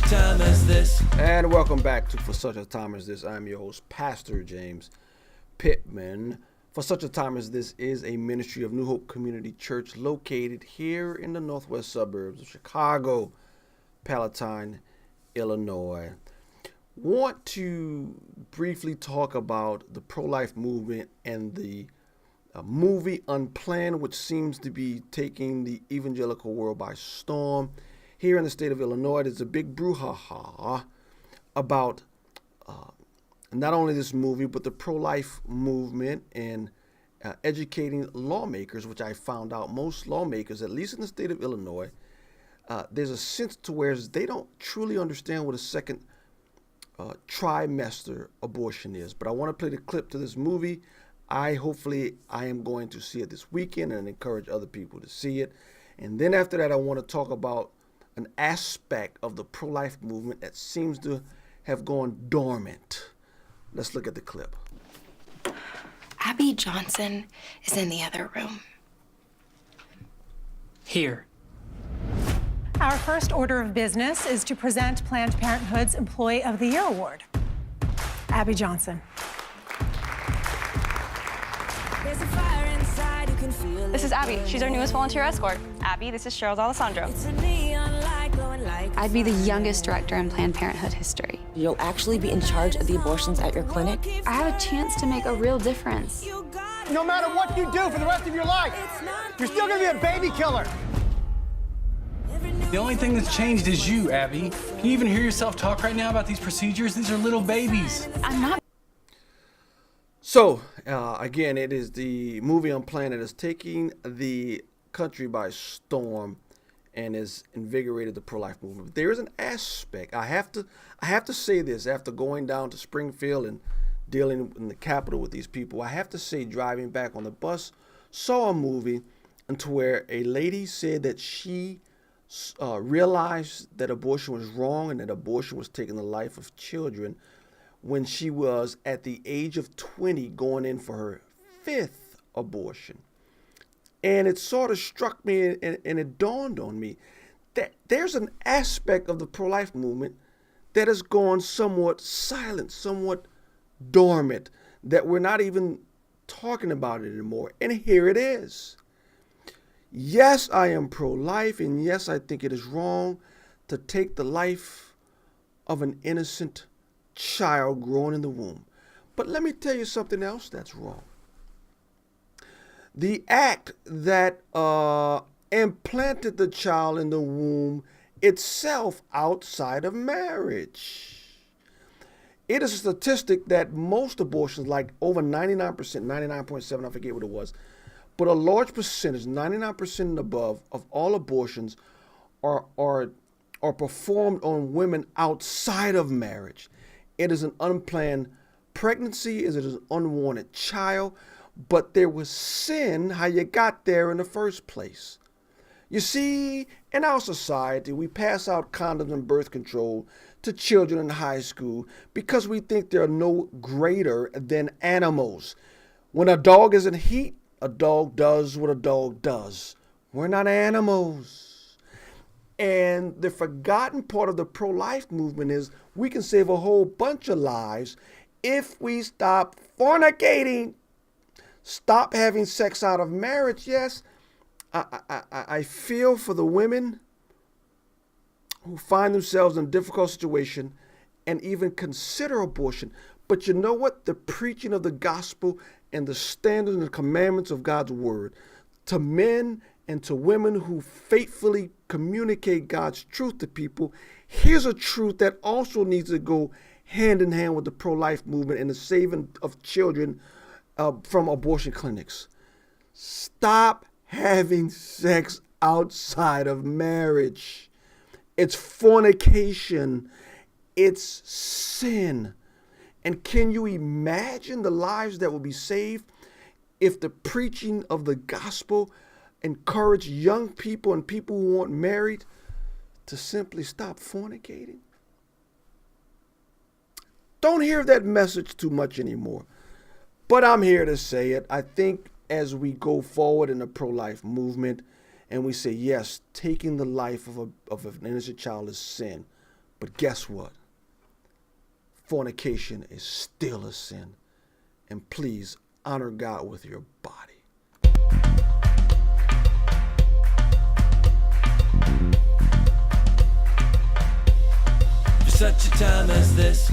time as this. And welcome back to For Such a Time as This. I'm your host, Pastor James Pittman. For Such a Time as This is a ministry of New Hope Community Church located here in the northwest suburbs of Chicago, Palatine, Illinois. Want to briefly talk about the pro-life movement and the movie Unplanned, which seems to be taking the evangelical world by storm. Here in the state of Illinois, there's a big brouhaha about not only this movie, but the pro-life movement and educating lawmakers, which I found out most lawmakers, at least in the state of Illinois, there's a sense to where they don't truly understand what a second trimester abortion is. But I want to play the clip to this movie. Hopefully I am going to see it this weekend and encourage other people to see it. And then after that, I want to talk about an aspect of the pro-life movement that seems to have gone dormant. Let's look at the clip. Abby Johnson is in the other room. Here. Our first order of business is to present Planned Parenthood's Employee of the Year Award. Abby Johnson. This is Abby. She's our newest volunteer escort. Abby, this is Cheryl D'Alessandro. I'd be the youngest director in Planned Parenthood history. You'll actually be in charge of the abortions at your clinic? I have a chance to make a real difference. No matter what you do for the rest of your life, you're still gonna be a baby killer. The only thing that's changed is you, Abby. Can you even hear yourself talk right now about these procedures? These are little babies. I'm not. So, again, it is the movie Unplanned that is taking the country by storm and has invigorated the pro-life movement. But there is an aspect. I have to say this after going down to Springfield and dealing in the Capitol with these people. I have to say, driving back on the bus, saw a movie into where a lady said that she realized that abortion was wrong and that abortion was taking the life of children when she was at the age of 20 going in for her 5th abortion. And it sort of struck me and it dawned on me that there's an aspect of the pro-life movement that has gone somewhat silent, somewhat dormant, that we're not even talking about it anymore. And here it is. Yes, I am pro-life, and yes, I think it is wrong to take the life of an innocent child growing in the womb. But let me tell you something else that's wrong. The act that implanted the child in the womb itself outside of marriage. It is a statistic that most abortions, like over 99%, 99.7, I forget what it was, but a large percentage, 99% and above, of all abortions are performed on women outside of marriage. It is an unplanned pregnancy. It is an unwanted child. But there was sin how you got there in the first place. You see, in our society, we pass out condoms and birth control to children in high school because we think they're no greater than animals. When a dog is in heat, a dog does what a dog does. We're not animals. And the forgotten part of the pro-life movement is we can save a whole bunch of lives if we stop fornicating, stop having sex out of marriage. Yes, I feel for the women who find themselves in a difficult situation and even consider abortion. But you know what? The preaching of the gospel and the standards and the commandments of God's word to men and to women who faithfully communicate God's truth to people, here's a truth that also needs to go hand in hand with the pro-life movement and the saving of children from abortion clinics. Stop having sex outside of marriage. It's fornication. It's sin. And can you imagine the lives that will be saved if the preaching of the gospel encouraged young people and people who aren't married to simply stop fornicating? Don't hear that message too much anymore. But I'm here to say it. I think as we go forward in the pro-life movement and we say, yes, taking the life of an innocent child is sin, But guess what? Fornication is still a sin. And please honor God with your body. For such a time as this,